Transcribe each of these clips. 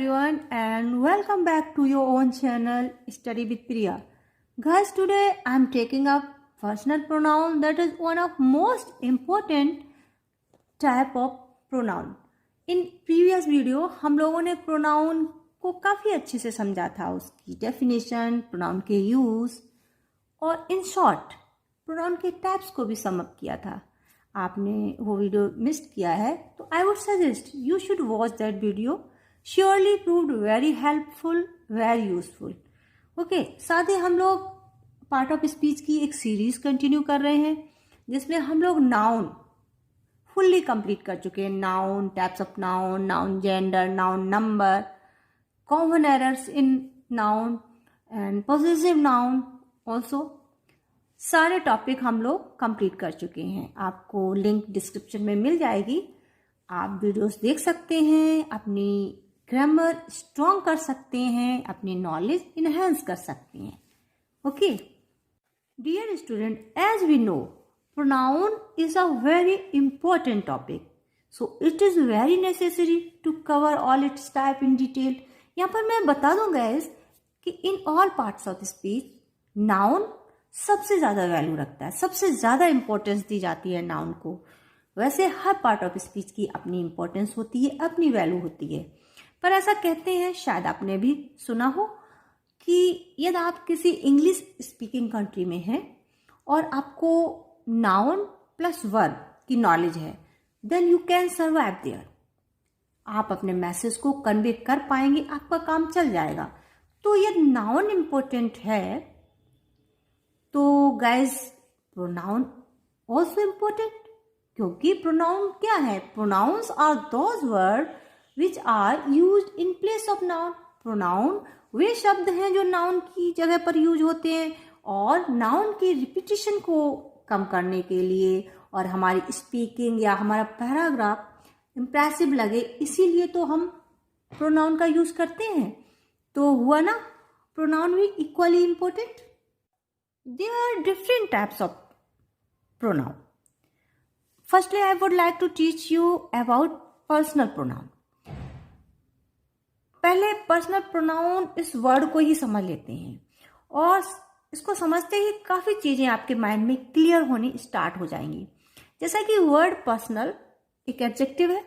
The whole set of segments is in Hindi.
everyone and welcome back to your own channel Study with Priya. Guys, today I am taking up personal pronoun that is one of most important type of pronoun. In previous video हम लोगों ने pronoun को काफ़ी अच्छे से समझा था, उसकी definition, pronoun के use और in short pronoun के types को भी sum up किया था. आपने वो वीडियो मिस किया है तो I would suggest you should watch that video. Surely proved very helpful, very useful. Okay, साथ ही हम लोग पार्ट ऑफ स्पीच की एक सीरीज कंटिन्यू कर रहे हैं जिसमें हम लोग नाउन फुल्ली कंप्लीट कर चुके हैं. Noun, types of noun, noun gender, noun number, common errors in noun and possessive noun also. सारे टॉपिक हम लोग कंप्लीट कर चुके हैं. आपको लिंक डिस्क्रिप्शन में मिल जाएगी. आप वीडियोस देख सकते हैं, अपनी ग्रामर स्ट्रॉन्ग कर सकते हैं, अपनी नॉलेज इनहेंस कर सकते हैं. Okay dear student, as we know pronoun is a very important topic, so it is very necessary to cover all its type in detail. यहाँ पर मैं बता दूं गाइस कि in all parts of speech noun सबसे ज़्यादा वैल्यू रखता है, सबसे ज़्यादा इंपॉर्टेंस दी जाती है नाउन को. वैसे हर पार्ट ऑफ स्पीच की अपनी इंपॉर्टेंस होती है, अपनी वैल्यू होती है. पर ऐसा कहते हैं, शायद आपने भी सुना हो, कि यदि आप किसी इंग्लिश स्पीकिंग कंट्री में हैं और आपको नाउन प्लस वर्ब की नॉलेज है, then you can survive there. आप अपने मैसेज को कन्वे कर पाएंगे, आपका काम चल जाएगा. तो यदि नाउन इंपॉर्टेंट है तो गाइज प्रोनाउन ऑल्सो इम्पोर्टेंट. क्योंकि प्रोनाउन क्या है? Pronouns are those word which are used in place of noun. Pronoun वे शब्द हैं जो नाउन की जगह पर यूज होते हैं और नाउन की रिपीटिशन को कम करने के लिए और हमारी स्पीकिंग या हमारा पैराग्राफ इम्प्रेसिव लगे, इसीलिए तो हम प्रोनाउन का यूज करते हैं. तो हुआ ना, प्रोनाउन भी equally important. There are different types of pronoun. Firstly, I would like to teach you about personal pronoun. पहले personal pronoun इस वर्ड को ही समझ लेते हैं और इसको समझते ही काफ़ी चीज़ें आपके माइंड में क्लियर होनी स्टार्ट हो जाएंगी. जैसा कि वर्ड पर्सनल एक एडजेक्टिव है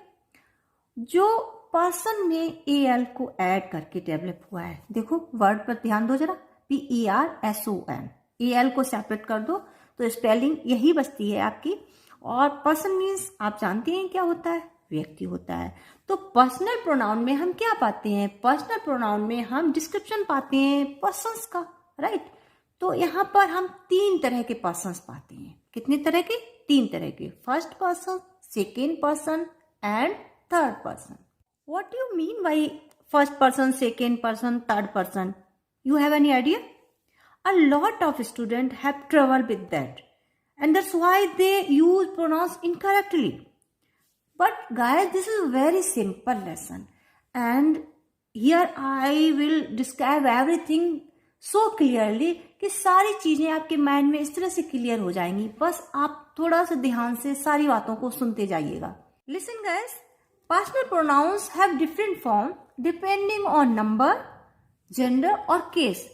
जो पर्सन में AL को ऐड करके डेवलप हुआ है. देखो वर्ड पर ध्यान दो जरा, PERSON. AL को सेपरेट कर दो तो स्पेलिंग यही बचती है आपकी. और पर्सन मीन्स आप जानते हैं क्या होता है? व्यक्ति होता है. तो पर्सनल प्रोनाउन में हम क्या पाते हैं? पर्सनल प्रोनाउन में हम डिस्क्रिप्शन पाते हैं पर्सन्स का, राइट. तो यहाँ पर हम 3 तरह के पर्सन्स पाते हैं. कितने तरह के? 3 तरह के. First person, second person and third person. What you mean by first person, second person, third person? You have any idea? A lot of students have trouble with that, and that's why they use pronouns incorrectly. But guys, this is a very simple lesson, and here I will describe everything so clearly कि सारी चीजें आपके माइंड में इस तरह से क्लियर हो जाएंगी. बस आप थोड़ा सा ध्यान से सारी बातों को सुनते जाइएगा. Listen guys, personal pronouns have different form depending on number, gender और case.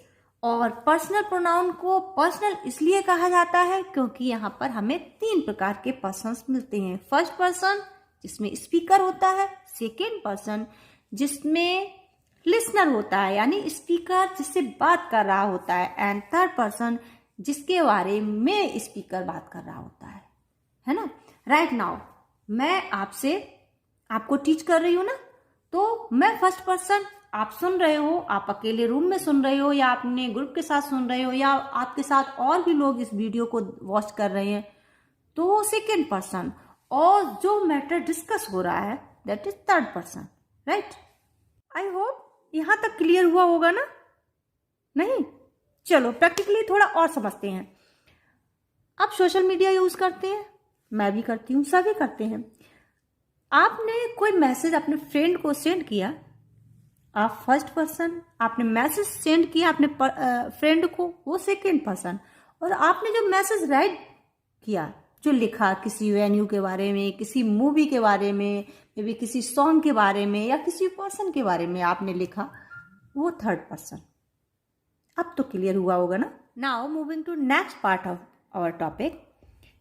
और पर्सनल प्रोनाउन को पर्सनल इसलिए कहा जाता है क्योंकि यहाँ पर हमें 3 प्रकार के पर्सन्स मिलते हैं. फर्स्ट पर्सन जिसमें स्पीकर होता है, सेकेंड पर्सन जिसमें लिसनर होता है यानी स्पीकर जिससे बात कर रहा होता है, एंड थर्ड पर्सन जिसके बारे में स्पीकर बात कर रहा होता है ना. राइट नाउ मैं आपको टीच कर रही हूँ ना, तो मैं फर्स्ट पर्सन, आप सुन रहे हो, आप अकेले रूम में सुन रहे हो या अपने ग्रुप के साथ सुन रहे हो या आपके साथ और भी लोग इस वीडियो को वॉच कर रहे हैं, तो वो सेकेंड पर्सन. और जो मैटर डिस्कस हो रहा है that is third person, right. I hope यहाँ तक क्लियर हुआ होगा ना? नहीं? चलो प्रैक्टिकली थोड़ा और समझते हैं. आप सोशल मीडिया यूज करते हैं, मैं भी करती हूँ, सभी करते हैं. आपने कोई मैसेज अपने फ्रेंड को सेंड किया, आप फर्स्ट पर्सन. आपने मैसेज सेंड किया अपने फ्रेंड को, वो सेकेंड पर्सन. और आपने जो मैसेज राइट किया जो लिखा किसी वेन्यू के बारे में, किसी मूवी के बारे में, मे बी किसी सॉन्ग के बारे में या किसी पर्सन के बारे में आपने लिखा, वो थर्ड पर्सन। अब तो क्लियर हुआ होगा ना। Now moving to next part of our topic.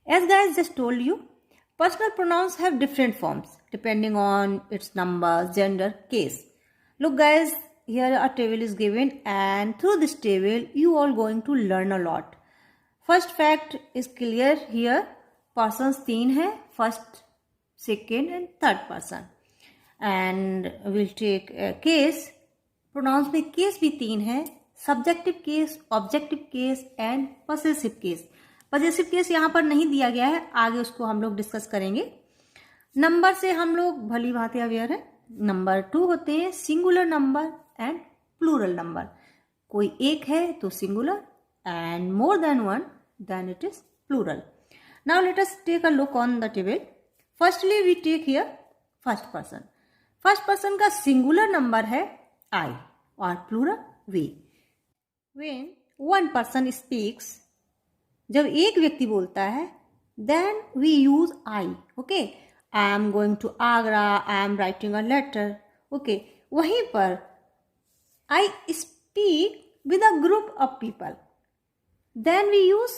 As guys just told you, personal pronouns have different forms depending on its number, gender, case. Look guys, here a table is given and through this table you all going to learn a lot. First fact is clear here, persons 3 है, first, second and third person. And we'll take a case. Pronouns में case भी 3 है, subjective case, objective case and possessive case. Possessive case यहाँ पर नहीं दिया गया है, आगे उसको हम लोग डिस्कस करेंगे। नंबर से हम लोग भली भांति अवेयर है। नंबर 2 होते हैं singular number and plural number. कोई एक है तो singular and more than one then it is plural. Now let us take a look on the table. Firstly we take here first person. First person का सिंगुलर नंबर है आई और plural we. When one person speaks, जब एक व्यक्ति बोलता है, then we use I. Okay, I am going to Agra, I am writing a letter. Okay, वहीं पर I speak with a group of people, then we use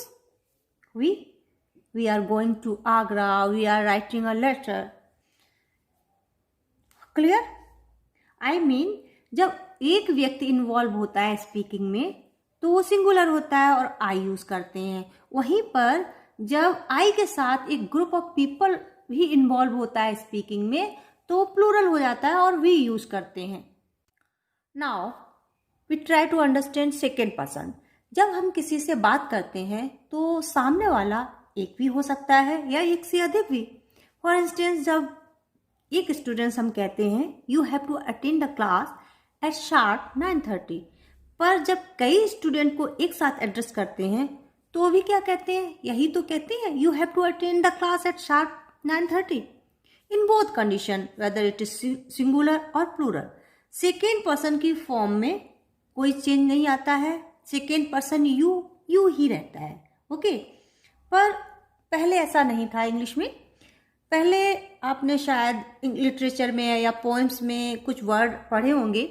we are going to Agra, we are writing a letter. Clear? I mean जब एक व्यक्ति इन्वॉल्व होता है स्पीकिंग में तो वो सिंगुलर होता है और आई यूज करते हैं। वहीं पर जब आई के साथ एक ग्रुप ऑफ पीपल भी इन्वॉल्व होता है स्पीकिंग में तो प्लूरल हो जाता है और वी यूज करते हैं। Now we try to understand second person. जब हम किसी से बात करते हैं तो सामने वाला एक भी हो सकता है या एक से अधिक भी। फॉर इंस्टेंस, जब एक स्टूडेंट्स हम कहते हैं you have to attend the class at sharp 9:30, पर जब कई स्टूडेंट को एक साथ एड्रेस करते हैं तो भी क्या कहते हैं? यही तो कहते हैं, you have to attend the class at sharp 9:30। In both condition, whether it is singular और प्लूरल, सेकेंड पर्सन की फॉर्म में कोई चेंज नहीं आता है। सेकेंड पर्सन यू ही रहता है। ओके, पर पहले ऐसा नहीं था इंग्लिश में। पहले आपने शायद लिटरेचर में या पोएम्स में कुछ वर्ड पढ़े होंगे।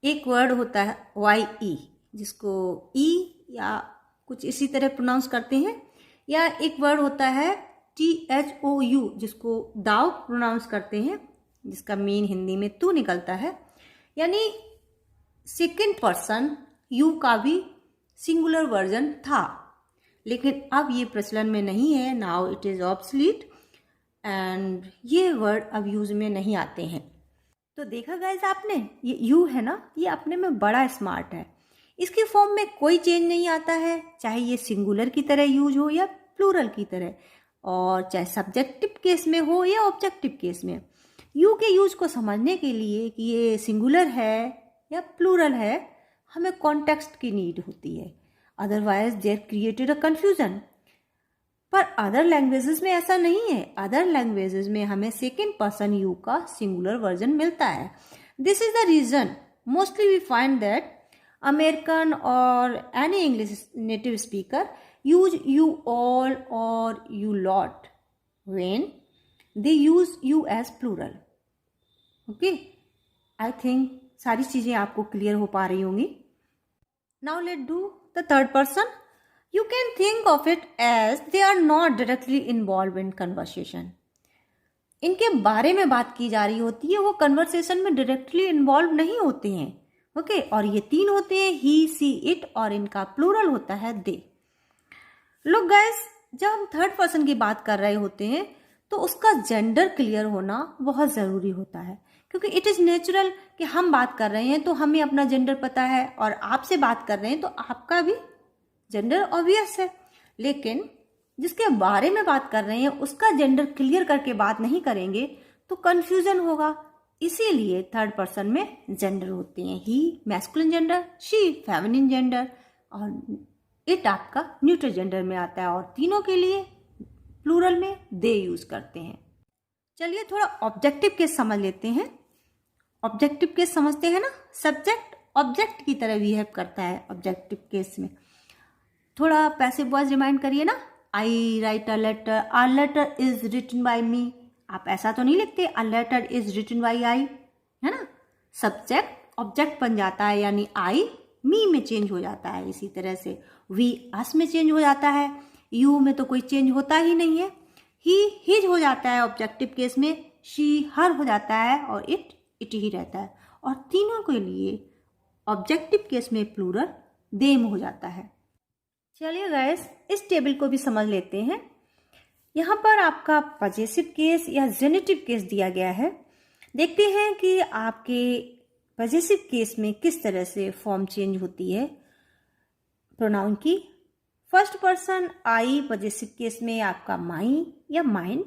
एक वर्ड होता है YE, जिसको ई या कुछ इसी तरह प्रोनाउंस करते हैं, या एक वर्ड होता है THOU, जिसको दाव प्रोनाउंस करते हैं, जिसका मीन हिंदी में तू निकलता है। यानी सेकेंड पर्सन यू का भी सिंगुलर वर्जन था, लेकिन अब ये प्रचलन में नहीं है। Now it is obsolete and ये वर्ड अब यूज में नहीं आते हैं। तो देखा गाइस आपने, ये यू है ना, ये अपने में बड़ा स्मार्ट है। इसकी फॉर्म में कोई चेंज नहीं आता है, चाहे ये सिंगुलर की तरह यूज हो या प्लूरल की तरह, और चाहे सब्जेक्टिव केस में हो या ऑब्जेक्टिव केस में। यू के यूज को समझने के लिए कि ये सिंगुलर है या प्लूरल है, हमें कॉन्टेक्स्ट की नीड होती है, otherwise there created a confusion. पर अदर लैंग्वेजेस में ऐसा नहीं है। अदर लैंग्वेजेस में हमें सेकेंड पर्सन यू का सिंगुलर वर्जन मिलता है। This is the reason mostly we find that American और any English native speaker use you all और you lot when they use you as plural. Okay, I think सारी चीजें आपको क्लियर हो पा रही होंगी। Now let do the third person. You can think of it as they are not directly involved in conversation. इनके बारे में बात की जा रही होती है, वो कन्वर्सेशन में डायरेक्टली इन्वॉल्व नहीं होते हैं। ओके, और ये 3 होते हैं ही, सी, इट, और इनका प्लूरल होता है दे। लुक गाइस, जब हम थर्ड पर्सन की बात कर रहे होते हैं तो उसका जेंडर क्लियर होना बहुत ज़रूरी होता है, क्योंकि इट इज़ नेचुरल कि हम बात कर रहे हैं तो हमें अपना जेंडर पता है, और आपसे बात कर रहे हैं तो आपका भी जेंडर ऑब्वियस है। लेकिन जिसके बारे में बात कर रहे हैं उसका जेंडर क्लियर करके बात नहीं करेंगे तो कंफ्यूजन होगा। इसीलिए थर्ड पर्सन में जेंडर होते हैं, he masculine gender, she feminine gender, और इट आपका न्यूट्रल जेंडर में आता है, और तीनों के लिए प्लूरल में दे यूज करते हैं। चलिए थोड़ा ऑब्जेक्टिव केस समझ लेते हैं। ऑब्जेक्टिव केस समझते हैं ना, सब्जेक्ट ऑब्जेक्ट की तरह बिहेव करता है ऑब्जेक्टिव केस में। थोड़ा पैसिव वॉइस रिमाइंड करिए ना, I write a letter is written by me. आप ऐसा तो नहीं लिखते a letter is written by I, है ना। सब्जेक्ट ऑब्जेक्ट बन जाता है, यानी आई मी में चेंज हो जाता है। इसी तरह से वी अस में चेंज हो जाता है, यू में तो कोई चेंज होता ही नहीं है। ही हिज हो जाता है ऑब्जेक्टिव केस में, शी हर हो जाता है और इट ही रहता है। और तीनों के लिए ऑब्जेक्टिव केस में प्लूरल देम हो जाता है। चलिए गाइस, इस टेबल को भी समझ लेते हैं। यहाँ पर आपका पजेसिव केस या जेनेटिव केस दिया गया है। देखते हैं कि आपके पजेसिव केस में किस तरह से फॉर्म चेंज होती है प्रोनाउन की। First person I possessive case में आपका माई या माइन,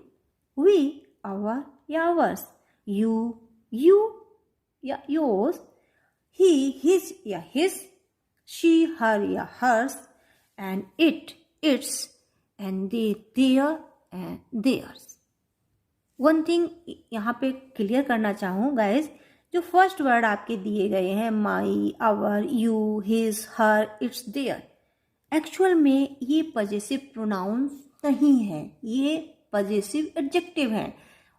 वी आवर या आवर्स, यू या योर्स, ही हिज या हिज, शी हर या hers, and its, and they their and theirs. One thing यहाँ पे क्लियर करना चाहूँ गाइज, जो फर्स्ट वर्ड आपके दिए गए हैं my, our, you, his, her, its, there, actual में ये पजेसिव प्रोनाउंस नहीं है, ये पजेसिव एडजेक्टिव है।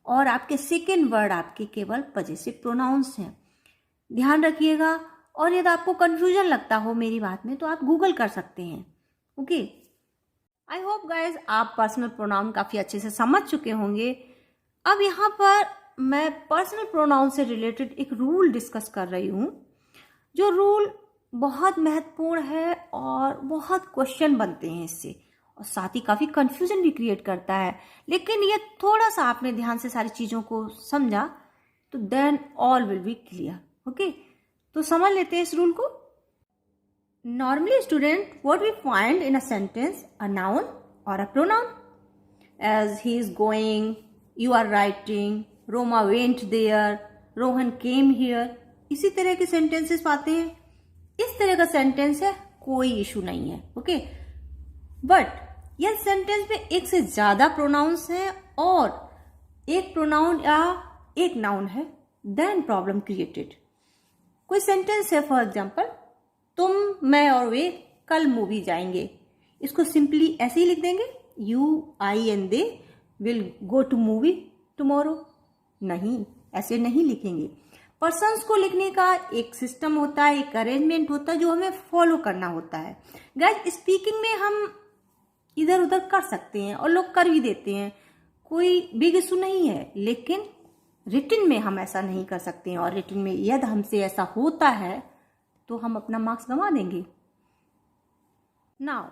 और आपके सेकेंड वर्ड आपके केवल पजेसिव प्रोनाउंस हैं। ध्यान रखिएगा। और यदि आपको कंफ्यूजन लगता हो मेरी बात में तो आप गूगल कर सकते हैं। ओके, आई होप गाइज आप पर्सनल प्रोनाउन काफ़ी अच्छे से समझ चुके होंगे। अब यहाँ पर मैं पर्सनल प्रोनाउन से रिलेटेड एक रूल डिस्कस कर रही हूँ, जो रूल बहुत महत्वपूर्ण है और बहुत क्वेश्चन बनते हैं इससे, और साथ ही काफ़ी कंफ्यूजन भी क्रिएट करता है। लेकिन ये थोड़ा सा आपने ध्यान से सारी चीज़ों को समझा तो then all will be clear. Okay, तो समझ लेते हैं इस रूल को। Normally student, what we find in a sentence, a noun और a pronoun, as he is going, you are writing, Roma went there, Rohan came here, इसी तरह के सेंटेंसेस पाते हैं। इस तरह का सेंटेंस है, कोई इशू नहीं है। ओके, बट यह सेंटेंस में एक से ज्यादा प्रोनाउंस हैं और एक प्रोनाउन या एक नाउन है, देन प्रॉब्लम क्रिएटेड। कोई सेंटेंस है, फॉर एग्जाम्पल, तुम, मैं और वे कल मूवी जाएंगे। इसको सिंपली ऐसे ही लिख देंगे, you, I and they will go to movie tomorrow. नहीं, ऐसे नहीं लिखेंगे। पर्सन्स को लिखने का एक सिस्टम होता है, एक अरेंजमेंट होता है जो हमें फॉलो करना होता है। गाइस, स्पीकिंग में हम इधर उधर कर सकते हैं और लोग कर भी देते हैं, कोई बिग इशू नहीं है। लेकिन रिटन में हम ऐसा नहीं कर सकते हैं, और रिटन में यदि हमसे ऐसा होता है तो हम अपना मार्क्स गंवा देंगे। Now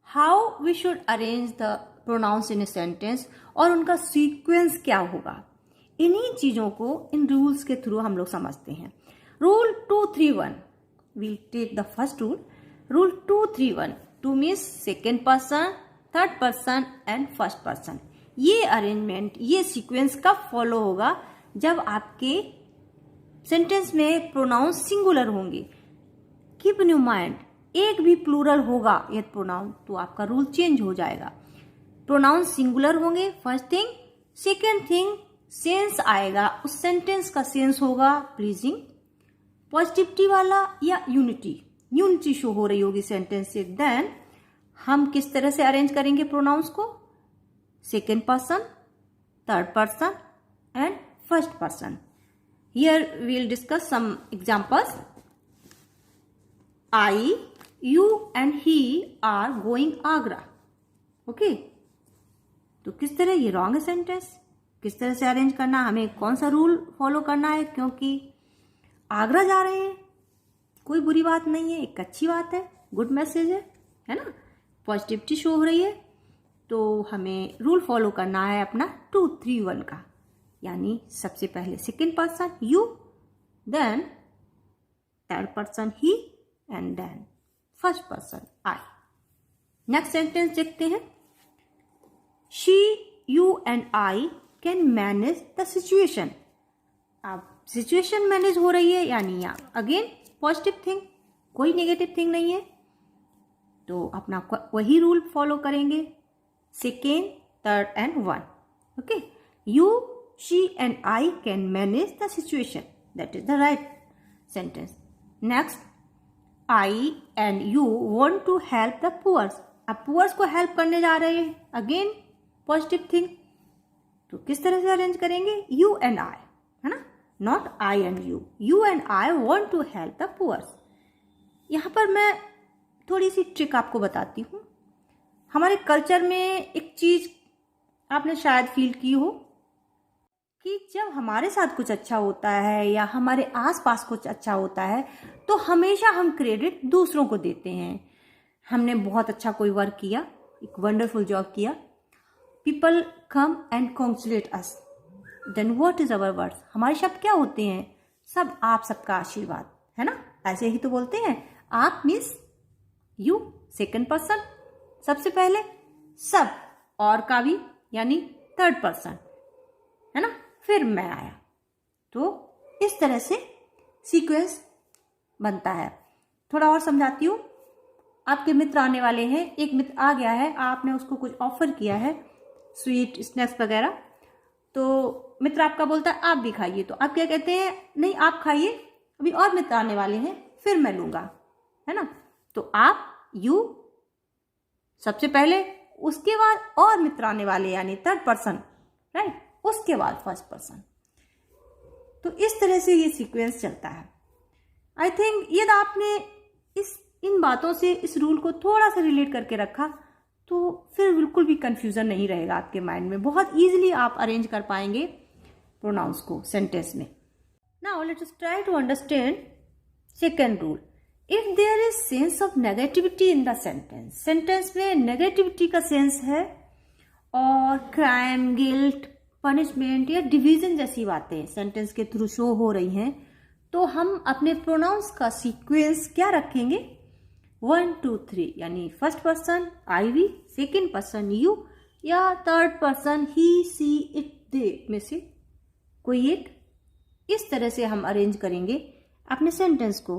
how we should arrange the pronouns in a sentence, और उनका सीक्वेंस क्या होगा, इन्हीं चीजों को इन रूल्स के थ्रू हम लोग समझते हैं। Rule 231, we'll take the first rule. Rule 231, two means second person, third person and first person. ये अरेंजमेंट, ये सीक्वेंस कब फॉलो होगा, जब आपके सेंटेंस में प्रोनाउन सिंगुलर होंगे। कीप इन योर माइंड, एक भी प्लूरल होगा यदि प्रोनाउन, तो आपका रूल चेंज हो जाएगा। प्रोनाउन सिंगुलर होंगे, first thing. Second thing, sense आएगा, उस सेंटेंस का सेंस होगा प्लीजिंग, पॉजिटिविटी वाला या यूनिटी शो हो रही होगी सेंटेंस से। देन हम किस तरह से अरेंज करेंगे प्रोनाउंस को, second person, third person and first person. Here we will discuss some examples. I, you and he are going Agra. Okay, तो किस तरह, ये रॉन्ग है सेंटेंस, किस तरह से अरेंज करना, हमें कौन सा रूल फॉलो करना है, क्योंकि आगरा जा रहे हैं, कोई बुरी बात नहीं है, एक अच्छी बात है, गुड मैसेज है ना, पॉजिटिविटी शो हो रही है। तो हमें रूल फॉलो करना है अपना 231 का, यानी सबसे पहले second person you, then third person he and then first person I. Next sentence देखते हैं। She, you and I can manage the situation. अब सिचुएशन मैनेज हो रही है, यानी अगेन पॉजिटिव थिंग, कोई नेगेटिव थिंग नहीं है, तो अपना वही रूल फॉलो करेंगे, second, third and one. Okay, you, she and I can manage the situation, that is the right sentence. Next, I and you want to help the poor. आप पुअर्स को हेल्प करने जा रहे हैं, अगेन पॉजिटिव थिंग। तो किस तरह से अरेंज करेंगे? यू एंड आई, है ना, not I and you. You and I want to help the poors. यहाँ पर मैं थोड़ी सी ट्रिक आपको बताती हूँ। हमारे कल्चर में एक चीज आपने शायद फील की हो कि जब हमारे साथ कुछ अच्छा होता है या हमारे आसपास कुछ अच्छा होता है तो हमेशा हम क्रेडिट दूसरों को देते हैं। हमने बहुत अच्छा कोई वर्क किया, एक वंडरफुल जॉब किया, people come and congratulate us, then what is our words? हमारे शब्द क्या होते हैं? सब आप सबका आशीर्वाद, है ना, ऐसे ही तो बोलते हैं। आप मीन्स यू, सेकंड पर्सन, सबसे पहले सब, और का भी यानी थर्ड पर्सन, है ना, फिर मैं आया। तो इस तरह से सीक्वेंस बनता है। थोड़ा और समझाती हूँ। आपके मित्र आने वाले हैं, एक मित्र आ गया है, आपने उसको कुछ ऑफर किया है, स्वीट स्नैक्स वगैरह, तो मित्र आपका बोलता है आप भी खाइए, तो आप क्या कहते हैं? नहीं आप खाइए, अभी और मित्र आने वाले हैं, फिर मैं लूंगा, है ना। तो आप, यू सबसे पहले, उसके बाद और मित्र आने वाले यानी थर्ड पर्सन, राइट, उसके बाद फर्स्ट पर्सन। तो इस तरह से ये सीक्वेंस चलता है। आई थिंक यदि आपने इन बातों से इस रूल को थोड़ा सा रिलेट करके रखा तो फिर बिल्कुल भी कंफ्यूजन नहीं रहेगा आपके माइंड में। बहुत इजीली आप अरेंज कर पाएंगे प्रोनाउंस को सेंटेंस में। Now let us try to understand second rule. If there is sense of negativity in the sentence, sentence में नेगेटिविटी का सेंस है और क्राइम, गिल्ट, पनिशमेंट या डिवीजन जैसी बातें सेंटेंस के थ्रू शो हो रही हैं, तो हम अपने प्रोनाउंस का सीक्वेंस क्या रखेंगे? 1 2 3, यानी first person I we, second person you, या third person he, she, it, they में से कोई एक। इस तरह से हम अरेंज करेंगे अपने सेंटेंस को।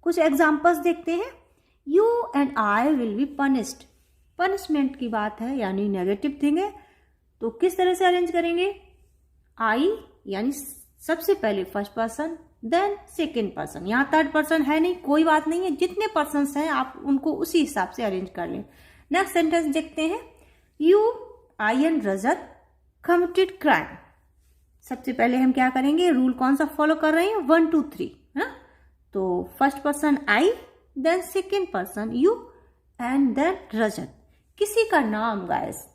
कुछ एग्जाम्पल्स देखते हैं। You and I will be punished, punishment की बात है यानी नेगेटिव थिंग है, तो किस तरह से अरेंज करेंगे? आई यानी सबसे पहले first person, then second person. यहाँ थर्ड पर्सन है नहीं, कोई बात नहीं है, जितने पर्सन हैं आप उनको उसी हिसाब से अरेंज कर लें। नेक्स्ट सेंटेंस देखते हैं। You, I and Rajat committed crime. सबसे पहले हम क्या करेंगे? रूल कौन सा फॉलो कर रहे हैं? 1 2 3, है ना। तो first person I, then second person you, and then Rajat. किसी का नाम, guys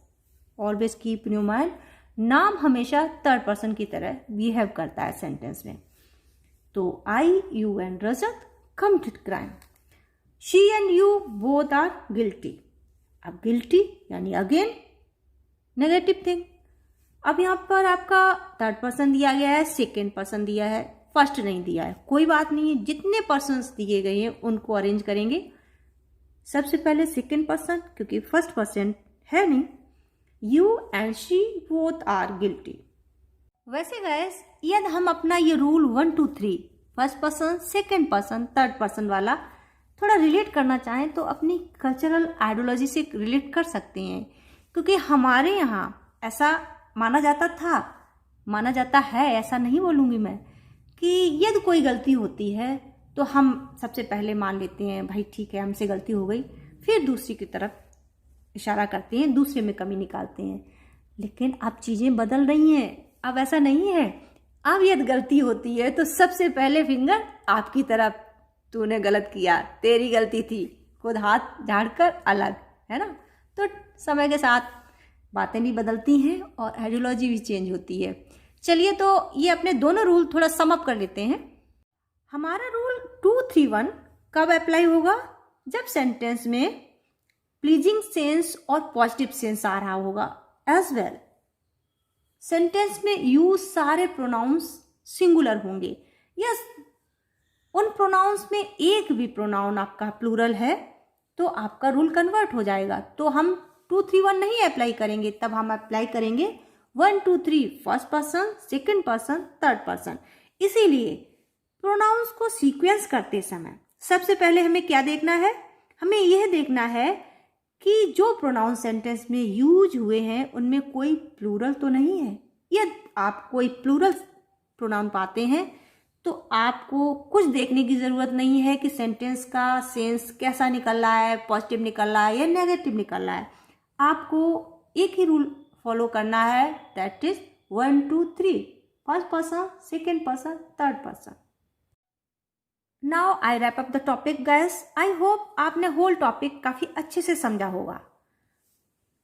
always keep in your mind, नाम हमेशा थर्ड पर्सन की तरह बिहेव करता है सेंटेंस में। तो I, you and Rajat committed crime. She and you both are guilty. अब गिल्टी यानी अगेन नेगेटिव थिंग। अब यहां पर आपका थर्ड पर्सन दिया गया है, सेकेंड पर्सन दिया है, फर्स्ट नहीं दिया है, कोई बात नहीं है, जितने पर्सन्स दिए गए हैं उनको अरेंज करेंगे। सबसे पहले सेकेंड पर्सन, क्योंकि फर्स्ट पर्सन है नहीं। You and she both are guilty. वैसे गाइस यदि हम अपना ये rule 1 2 3 first person, second person, third person वाला थोड़ा रिलेट करना चाहें तो अपनी कल्चरल आइडियोलॉजी से रिलेट कर सकते हैं, क्योंकि हमारे यहाँ ऐसा माना जाता था, माना जाता है, ऐसा नहीं बोलूँगी मैं, कि यदि कोई गलती होती है तो हम सबसे पहले मान लेते हैं भाई ठीक है हमसे गलती हो गई, फिर दूसरी की तरफ इशारा करते हैं, दूसरे में कमी निकालते हैं। लेकिन अब चीज़ें बदल रही हैं, अब ऐसा नहीं है। अब यदि गलती होती है तो सबसे पहले फिंगर आपकी तरफ, तूने गलत किया, तेरी गलती थी, खुद हाथ झाड़कर अलग, है ना। तो समय के साथ बातें भी बदलती हैं और आइडियोलॉजी भी चेंज होती है। चलिए तो ये अपने दोनों रूल थोड़ा सम अप कर लेते हैं। हमारा रूल 2 3 1 कब अप्लाई होगा? जब सेंटेंस में प्लीजिंग सेंस और पॉजिटिव सेंस आ रहा होगा। एज वेल सेंटेंस में यूज सारे प्रोनाउंस सिंगुलर होंगे। यस, उन प्रोनाउंस में एक भी प्रोनाउन आपका प्लूरल है तो आपका रूल कन्वर्ट हो जाएगा। तो हम 2 3 1 नहीं अप्लाई करेंगे, तब हम अप्लाई करेंगे 1 2 3 first person, second person, third person. इसीलिए प्रोनाउंस को सीक्वेंस करते समय सबसे पहले हमें क्या देखना है? हमें यह देखना है कि जो प्रोनाउन सेंटेंस में यूज हुए हैं उनमें कोई प्लूरल तो नहीं है। यदि आप कोई प्लूरल प्रोनाउन पाते हैं तो आपको कुछ देखने की ज़रूरत नहीं है कि सेंटेंस का सेंस कैसा निकल रहा है, पॉजिटिव निकल रहा है या नेगेटिव निकल रहा है। आपको एक ही रूल फॉलो करना है, that is 1 2 3, first person, second person, third person. Now I wrap up the topic guys. I hope आपने होल टॉपिक काफ़ी अच्छे से समझा होगा।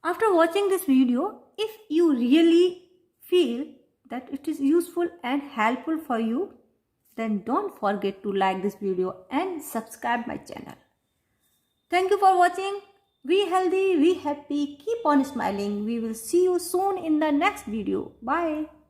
After watching this video, if you really feel that it is useful and helpful for you, then don't forget to like this video and subscribe my channel. Thank you for watching. Be healthy, be happy, keep on smiling. We will see you soon in the next video. Bye.